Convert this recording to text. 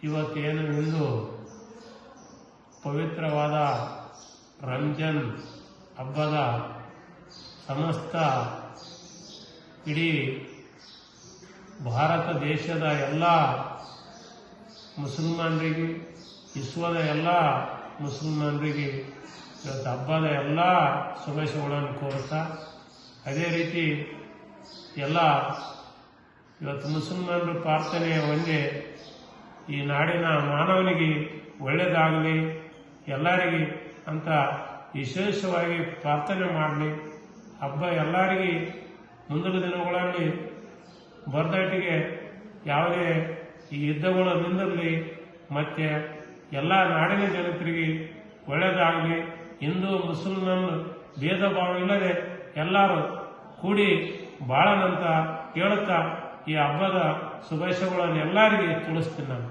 ಇವತ್ತೇನು ಇಂದು ಪವಿತ್ರವಾದ ರಂಜಾನ್ ಹಬ್ಬದ ಸಮಸ್ತ ಇಡೀ ಭಾರತ ದೇಶದ ಎಲ್ಲ ಮುಸಲ್ಮಾನರಿಗೆ, ವಿಶ್ವದ ಎಲ್ಲ ಮುಸಲ್ಮಾನರಿಗೆ ಇವತ್ತು ಹಬ್ಬದ ಎಲ್ಲ ಶುಭಾಶಯಗಳನ್ನು ಕೋರುತ್ತಾ, ಅದೇ ರೀತಿ ಎಲ್ಲ ಇವತ್ತು ಮುಸಲ್ಮಾನರ ಪ್ರಾರ್ಥನೆ ಒಂದೇ, ಈ ನಾಡಿನ ಮಾನವನಿಗೆ ಒಳ್ಳೆಯದಾಗಲಿ ಎಲ್ಲರಿಗೆ ಅಂತ ವಿಶೇಷವಾಗಿ ಪ್ರಾರ್ಥನೆ ಮಾಡಲಿ. ಹಬ್ಬ ಎಲ್ಲರಿಗೆ ಮುಂದಿನ ದಿನಗಳಲ್ಲಿ ಬರ್ದಾಟಿಗೆ ಯಾವುದೇ ಈ ಯುದ್ಧಗಳು ನಿಂದಿರಲಿ, ಮತ್ತೆ ಎಲ್ಲ ನಾಡಿನ ಜನತೆಗೆ ಒಳ್ಳೆಯದಾಗಲಿ. ಹಿಂದೂ ಮುಸಲ್ಮಾನ್ ಭೇದ ಭಾವ ಇಲ್ಲದೆ ಎಲ್ಲರೂ ಕೂಡಿ ಬಾಳನಂತ ಹೇಳುತ್ತಾ ಈ ಹಬ್ಬದ ಶುಭಾಶಯಗಳನ್ನು ಎಲ್ಲರಿಗೆ ತಿಳಿಸ್ತೀನಿ ನಾನು.